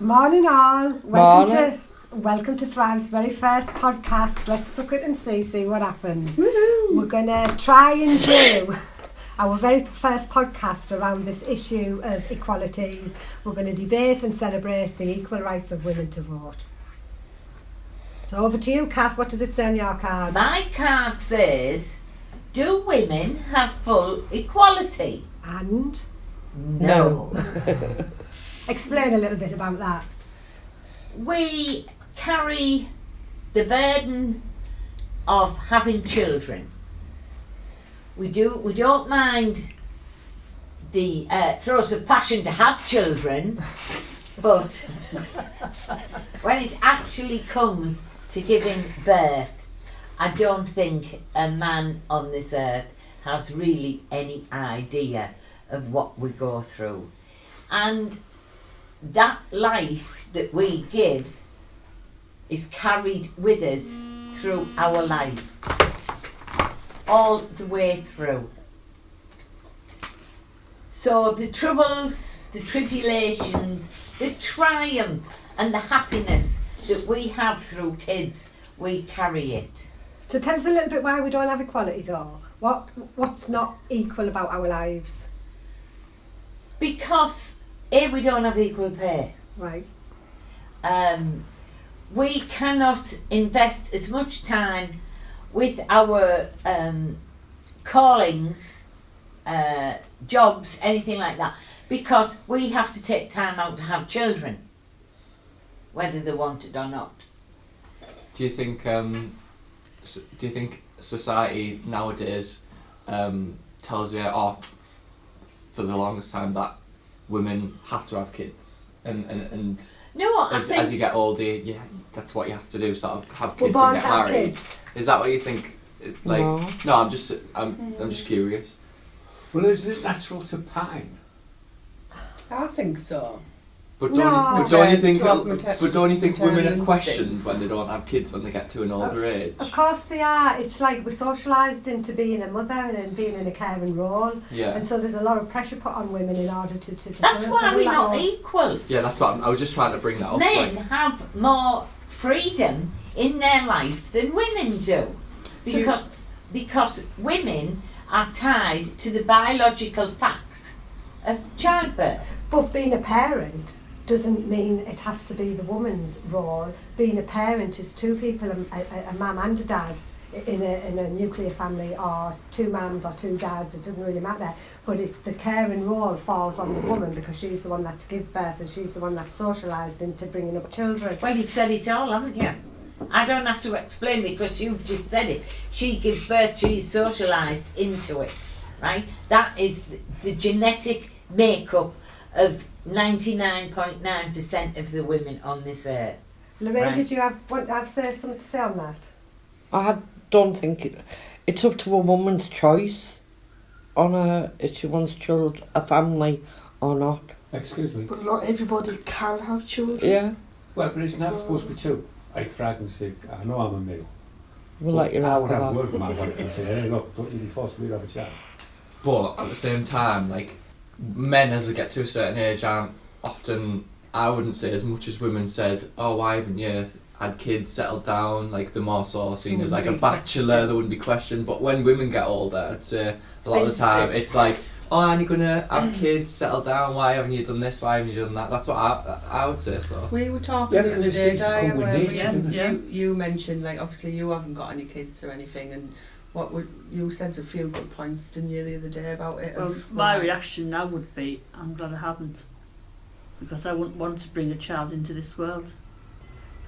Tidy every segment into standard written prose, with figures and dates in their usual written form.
Morning all. Morning. Welcome to Thrive's very first podcast. Let's suck it and see what happens. Woo-hoo. We're going to try and do our very first podcast around this issue of equalities. We're going to debate and celebrate the equal rights of women to vote. So over to you, Kath. What does it say on your card? My card says, do women have full equality? And No. explain a little bit about that. We carry the burden of having children. We don't mind the throes of passion to have children, but when it actually comes to giving birth, I don't think a man on this earth has really any idea of what we go through. And that life that we give is carried with us through our life, all the way through. So the troubles, the tribulations, the triumph and the happiness that we have through kids, we carry it. So tell us a little bit why we don't have equality though. What's not equal about our lives? Because A, we don't have equal pay. Right. We cannot invest as much time with our callings, jobs, anything like that, because we have to take time out to have children, whether they want it or not. Do you think society nowadays tells you, for the longest time, that women have to have kids, and No, as you get older, yeah, that's what you have to do, sort of have kids We're born and to get have married. kids. Is that what you think? Like, no, I'm just curious. Well, isn't it natural to pine? I think so. But No. don't you think? To have But don't you think women are maternal questioned when they don't have kids when they get to an older age? Of course they are. It's like we're socialised into being a mother and being in a caring role. Yeah. And so there's a lot of pressure put on women in order to that's why fulfill we're that not role. equal. Yeah, that's what I was just trying to bring that up. Men like- have more freedom in their life than women do, because women are tied to the biological facts of childbirth. But being a parent doesn't mean it has to be the woman's role. Being a parent is two people, a mum and a dad in a nuclear family, or two mums or two dads, it doesn't really matter. But the caring role falls on the woman because she's the one that's give birth and she's the one that's socialised into bringing up children. Well, you've said it all, haven't you? I don't have to explain it because you've just said it. She gives birth, she's socialised into it, right? That is the genetic makeup of 99.9% of the women on this earth. Lorraine, Right. did you have something to say on that? I don't think it's up to a woman's choice on her if she wants a family or not. Excuse me. But not everybody can have children. Yeah, Well, but it's not supposed to be two. Like, for argument's sake, I know I'm a male. we'll let you I know would have a that. word with my wife and say, hey, look, don't you be forced me to have a child. But at the same time, like, men as they get to a certain age aren't often, I wouldn't say as much as women said, oh, why haven't you had kids, settled down? Like, they're more sort of seen as like a bachelor, they wouldn't be questioned. But when women get older, I'd say a lot of the time it's like, oh, and you're gonna have kids, settle down, why haven't you done this, why haven't you done that? That's what I would say, so. We were talking Yeah, the other because day, it's come Diane, with where nature, doesn't it? you mentioned, like, obviously you haven't got any kids or anything, and what would you said a few good points, didn't you, the other day about it? Well, of my why- reaction now would be, I'm glad I haven't, because I wouldn't want to bring a child into this world,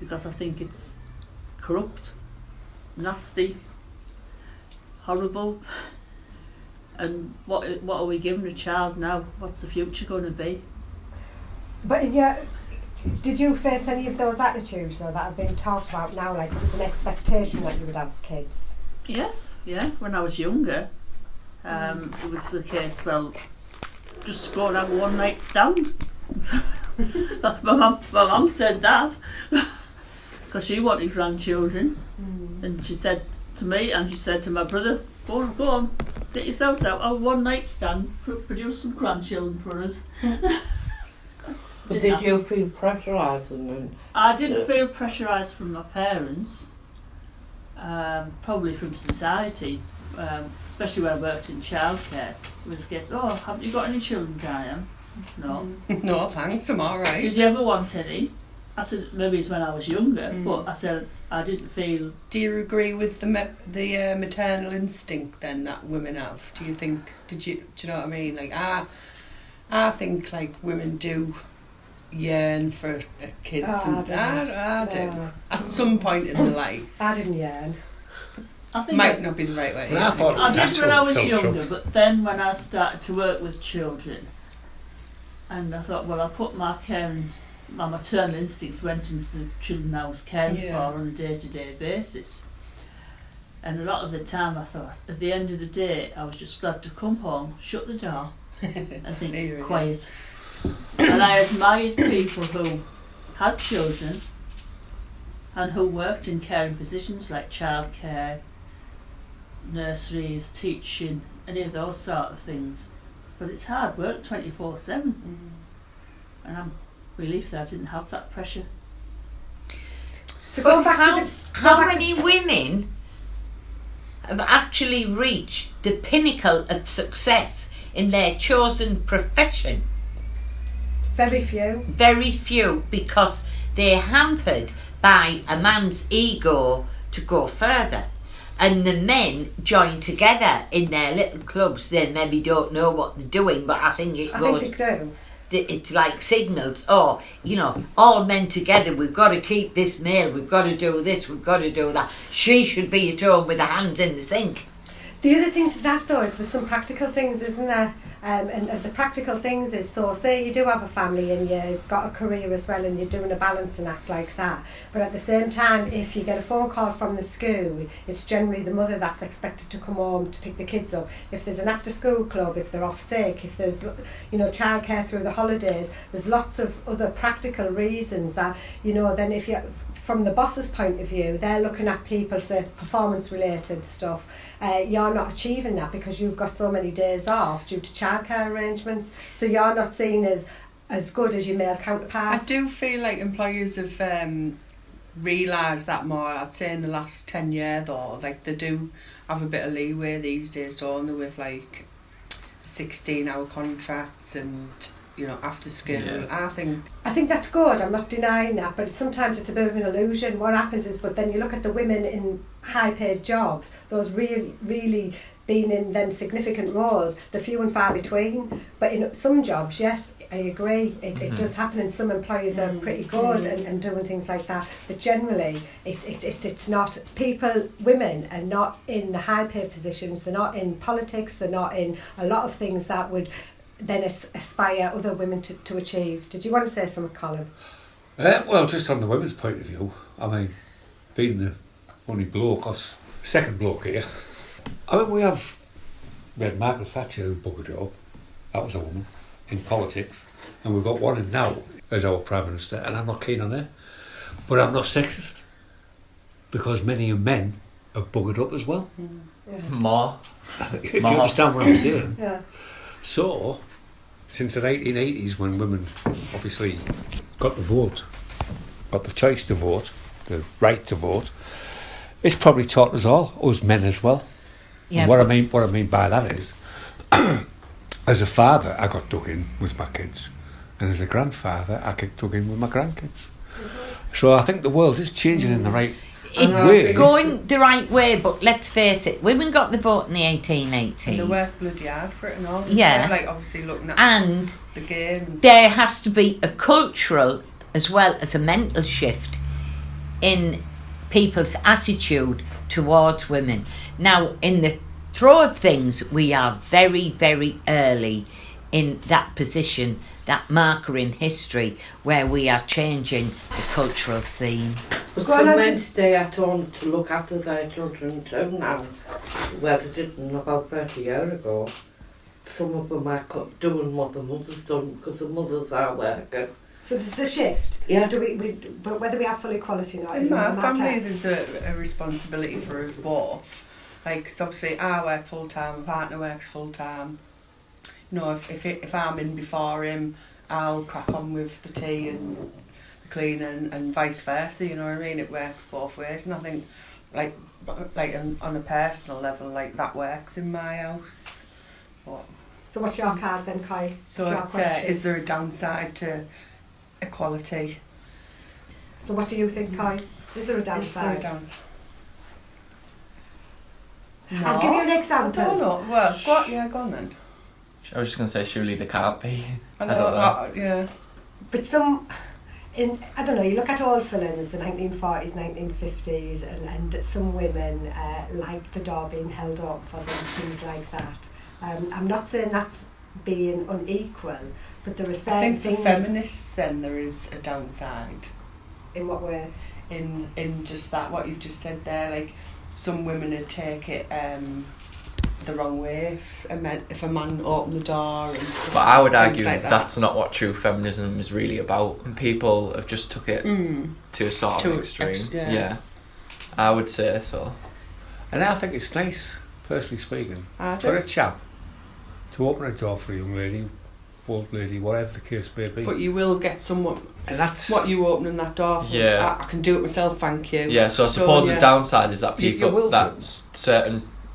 because I think it's corrupt, nasty, horrible, and what are we giving a child now? What's the future going to be? But did you face any of those attitudes though that have been talked about now, like it was an expectation that you would have kids? Yes, yeah. When I was younger, it was the case, well, just go and have a one night stand. my mum said that because she wanted grandchildren, and she said to me and she said to my brother, go on, get yourselves out, have a one night stand, produce some grandchildren for us. But did you feel pressurising and I didn't feel pressurised from my parents, probably from society, especially when I worked in childcare. It was guess, oh, haven't you got any children, Diane? No. No, thanks, I'm alright. Did you ever want any? I said, maybe it's when I was younger, but I said I didn't feel... Do you agree with the maternal instinct then that women have? Do you know what I mean? Like, I think like women do yearn for kids. I do. At some point in their life. I didn't yearn. I think Might not be the right way. I thought I did when I was natural younger, self-truth. but then when I started to work with children, and I thought, well, I put my maternal instincts went into the children I was caring for on a day-to-day basis. And a lot of the time I thought, at the end of the day, I was just glad to come home, shut the door, and think, quiet. And I admired people who had children and who worked in caring positions like childcare, nurseries, teaching, any of those sort of things. Because it's hard work 24/7. And I'm relieved that I didn't have that pressure. So going But back how many women have actually reached the pinnacle of success in their chosen profession? very few. Very few, because they're hampered by a man's ego to go further. And the men join together in their little clubs. They maybe don't know what they're doing, but I think it I goes... think they do. It's like signals. Oh, all men together, we've got to keep this male, we've got to do this, we've got to do that. She should be at home with her hands in the sink. The other thing to that though is there's some practical things, isn't there? And the practical things is, so say you do have a family and you've got a career as well and you're doing a balancing act like that, but at the same time, if you get a phone call from the school, it's generally the mother that's expected to come home to pick the kids up. If there's an after school club, if they're off sick, if there's childcare through the holidays, there's lots of other practical reasons that, then if you, from the boss's point of view, they're looking at people, say it's performance related stuff, you're not achieving that because you've got so many days off due to childcare arrangements, so you're not seen as good as your male counterpart. I do feel like employers have realised that more, I'd say in the last 10 years though, like they do have a bit of leeway these days, don't they, with like 16-hour contracts and after school. Yeah. I think that's good, I'm not denying that, but sometimes it's a bit of an illusion. What happens is, but then you look at the women in high paid jobs, those really being in them significant roles, they're few and far between. But in some jobs, yes, I agree, it does happen, and some employers are pretty good and doing things like that, but generally it's not. Women are not in the high paid positions, they're not in politics, they're not in a lot of things that would then aspire other women to achieve. Did you want to say something, Colin? Well, just on the women's point of view, I mean, being the only bloke, or second bloke here, I mean, we had Margaret Thatcher who buggered it up, that was a woman, in politics, and we've got one in now as our Prime Minister, and I'm not keen on her, but I'm not sexist, because many men have buggered up as well. Yeah. More. If you understand what I'm saying. Yeah. So, since the 1980s, when women obviously got the vote, got the choice to vote, the right to vote, it's probably taught us all, us men as well. Yeah, And what I mean by that is, as a father, I got dug in with my kids, and as a grandfather, I get dug in with my grandkids. So I think the world is changing in the right way. It's going the right way, but let's face it, women got the vote in the 1880s. And they work bloody hard for it and all. Yeah. Like obviously looking at And the games. there has to be a cultural as well as a mental shift in people's attitude towards women. Now, in the throw of things, we are very, very early in that position, that marker in history where we are changing the cultural scene. But Go some on, men Auntie. stay at home to look after their children too now, where they didn't about 30 years ago. Some of them are doing what the mothers done because the mothers are working. So there's a shift. Yeah. But whether we have full equality or not In doesn't my matter. family, there's a responsibility for us both. Like, so obviously, I work full time, my partner works full time. If I'm in before him, I'll crack on with the tea and the cleaning and vice versa, you know what I mean? It works both ways, and I think like on a personal level, like that works in my house. So what's your card then, Kai? So What's your it's, question? is there a downside to equality? So what do you think, Kai? Is there a Is there a downside? downside? I'll give you an I example. don't know. Well, go on then. I was just going to say, surely there can't be. I don't know. Yeah. But I don't know, you look at all films, the 1940s, 1950s, and some women like the door being held up for them, things like that. I'm not saying that's being unequal, but there are I certain think for things... feminists then there is a downside. In what way? In just that, what you've just said there, like some women would take it the wrong way if a man opened the door and stuff. But I would things argue like that. that's not what true feminism is really about. And people have just took it to a sort of extreme. Yeah. I would say so. And I think it's nice, personally speaking, I for a think- chap to open a door for a young lady, old lady, whatever the case may be. But you will get someone. And that's What you opening that door for? Yeah. I can do it myself, thank you. Yeah, so I suppose yeah. the downside is that You people will that do.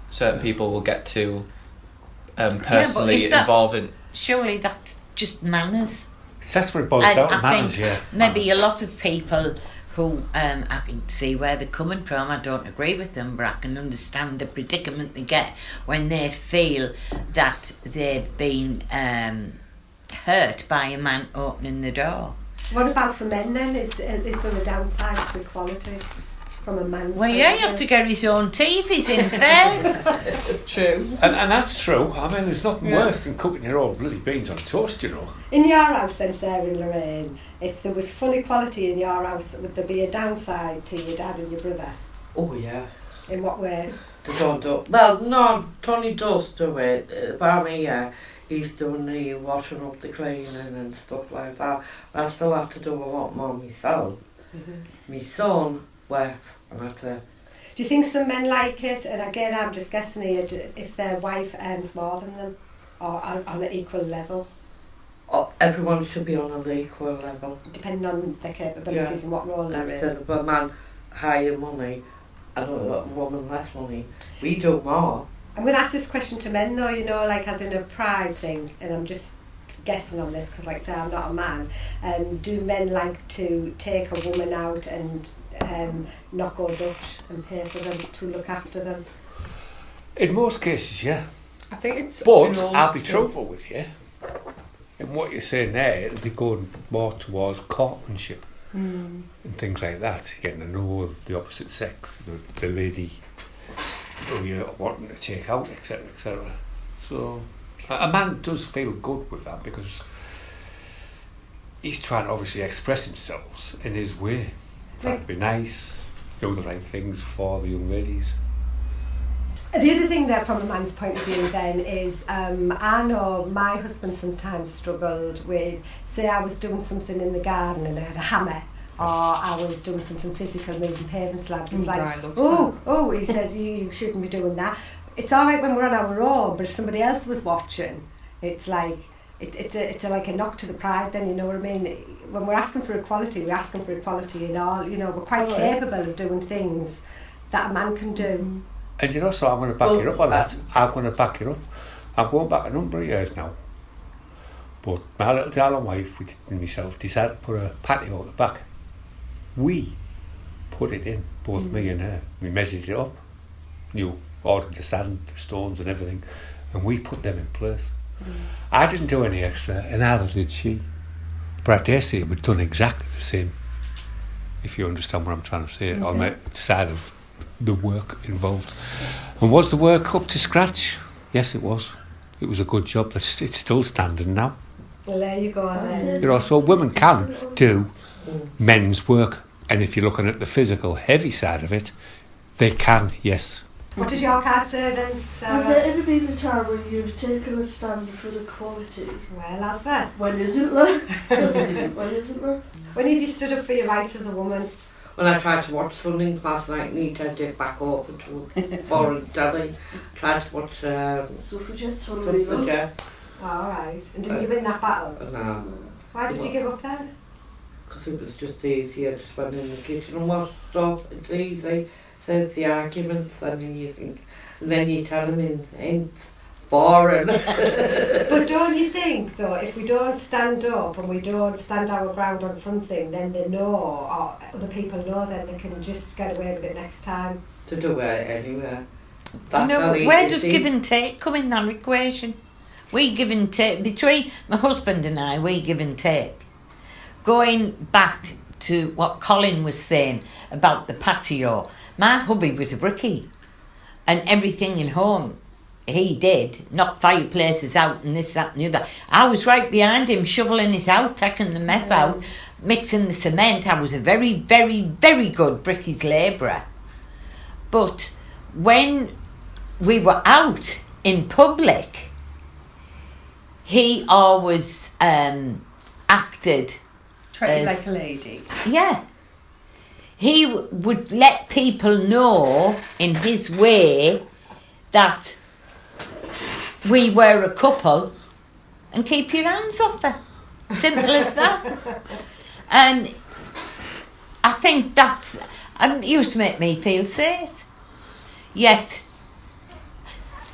certain people will get to but personally is that- involve in. Surely that's just manners. that's what it boils And down to, I manners, think yeah. maybe a lot of people who I can see where they're coming from. I don't agree with them, but I can understand the predicament they get when they feel that they've been hurt by a man opening the door. What about for men then? Is there a downside to equality from a man's Well, point yeah, of he has to view? get his own tea if he's in bed. True. And that's true. I mean, there's nothing Yeah. worse than cooking your own bloody beans on toast, you know. In your house then, Sarah and Lorraine, if there was full equality in your house, would there be a downside to your dad and your brother? Oh yeah. In what way? They don't do. Well, no, Tony does do it. About me, yeah. He's doing the washing up, the cleaning and stuff like that. But I still have to do a lot more myself. My son works, and I have to. Do you think some men like it? And again, I'm just guessing here, if their wife earns more than them, or on an equal level, Oh, everyone should be on an equal level. depending on their capabilities and what role they're in. Instead of a man higher money and a woman less money, we do more. I'm going to ask this question to men though, you know, like as in a pride thing, and I'm just guessing on this because like I say, I'm not a man. Do men like to take a woman out and not go Dutch and pay for them to look after them? In most cases, yeah. I think it's. But in all I'll be stuff. truthful with you. And what you're saying there, it'll be going more towards courtmanship and things like that. Getting to know the opposite sex, the lady who you're wanting to take out, etc., etc. So a man does feel good with that because he's trying to obviously express himself in his way, trying to be nice, do the right things for the young ladies. The other thing there from a man's point of view then is I know my husband sometimes struggled with, say I was doing something in the garden and I had a hammer, or I was doing something physical, moving paving slabs. It's like, Brian loves oh, he says, you shouldn't be doing that. It's all right when we're on our own, but if somebody else was watching, it's like, it's like a knock to the pride then, you know what I mean? When we're asking for equality, we're asking for equality in all, you know, we're quite capable of doing things that a man can do. And you know, so I'm going to back it up on that. I'm going to back it up. I'm going back a number of years now. But my little darling wife and myself decided to put a patio at the back. We put it in, both me and her. We measured it up. You ordered the sand, the stones and everything. And we put them in place. I didn't do any extra, and neither did she. But I dare say we'd done exactly the same. If you understand what I'm trying to say, on the side of the work involved. And was the work up to scratch? Yes, it was. It was a good job. It's still standing now. Well, there you go then. You know, so women can do men's work, and if you're looking at the physical, heavy side of it, they can. Yes. What does your card say then, Has Sarah? there ever been a time when you've taken a stand for equality? Well, has there? When isn't there? When isn't there? When have you stood up for your rights as a woman? When I tried to watch something last night and he turned it back over to foreign telly, tried to watch Suffragettes, what do we know? Suffragette. All right. And did you win that battle? No. Why did you give up then? Because it was just easier to spend in the kitchen and wash stuff. It's easy. Saves the arguments, and then you think, and then you tell them it's boring. But don't you think, though, if we don't stand up and we don't stand our ground on something, then they know, or other people know, then they can just get away with it next time? To do it anywhere. You know, where does give and take come in that equation? We give and take, between my husband and I, we give and take. Going back to what Colin was saying about the patio, my hubby was a brickie, and everything in home he did, knocked fireplaces out and this, that and the other. I was right behind him, shoveling it out, taking the meth out, mixing the cement. I was a very, very, very good brickies labourer. But when we were out in public, he always acted Treated like a lady. yeah. He would let people know in his way that we were a couple and keep your hands off her. Simple as that. And I think that used to make me feel safe. Yet,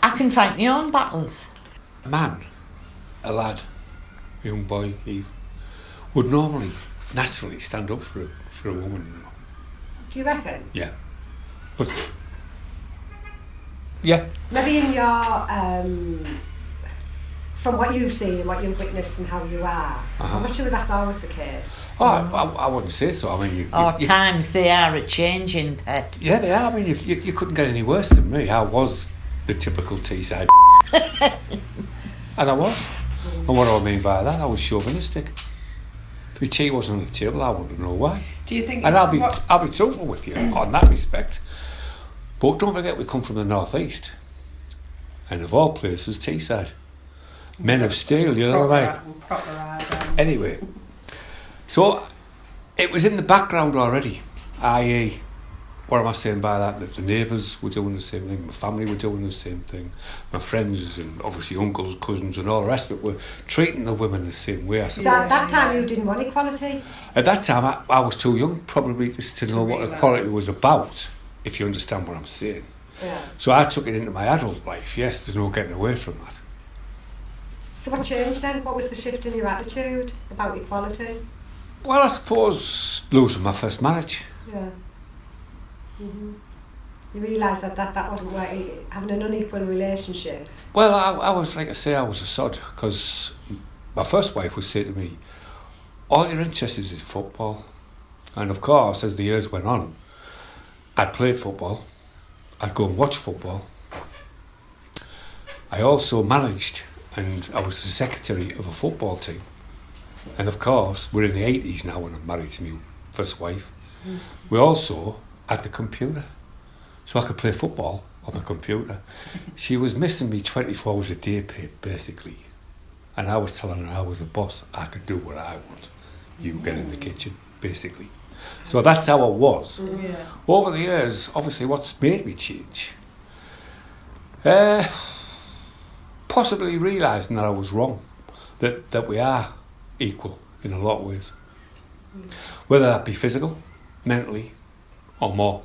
I can fight my own battles. A man, a lad, a young boy, even, would normally, naturally stand up for a woman, you know. Do you reckon? Yeah. But, yeah. Maybe in your, from what you've seen, what you've witnessed and how you are, I'm not sure that's always the case. Oh, I wouldn't say so. I mean, Times they are a changing, Pet. Yeah, they are. I mean, you couldn't get any worse than me. I was the typical Teesside and I was. And what do I mean by that? I was chauvinistic. If my tea wasn't on the table, I wouldn't know why. Do you think? And I'll be truthful with you on that respect. But don't forget, we come from the northeast, and of all places, Teesside. Men of steel, you know what I mean? Proper Anyway, so it was in the background already, i.e., what am I saying by that? That the neighbours were doing the same thing, my family were doing the same thing, my friends and obviously uncles, cousins and all the rest of it were treating the women the same way, I So suppose. at that time you didn't want equality? At that time, I was too young probably just to know what equality was about, if you understand what I'm saying. Yeah. So I took it into my adult life, yes, there's no getting away from that. So what changed then? What was the shift in your attitude about equality? Well, I suppose losing my first marriage. Yeah. You realised that wasn't right, having an unequal relationship. Well, I was, like I say, I was a sod, because my first wife would say to me, all you're interested in is football. And of course, as the years went on, I played football, I'd go and watch football. I also managed, and I was the secretary of a football team. And of course, we're in the 80s now when I'm married to my first wife. We also had the computer, so I could play football on the computer. She was missing me 24 hours a day, basically. And I was telling her I was the boss, I could do what I want. You get in the kitchen, basically. So that's how I was. Yeah. Over the years, obviously, what's made me change? Possibly realising that I was wrong, that we are equal in a lot of ways. Whether that be physical, mentally, or more.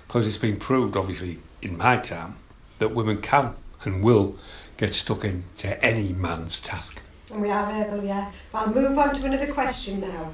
Because it's been proved, obviously, in my time, that women can and will get stuck into any man's task. And we are able, yeah. But I'll move on to another question now.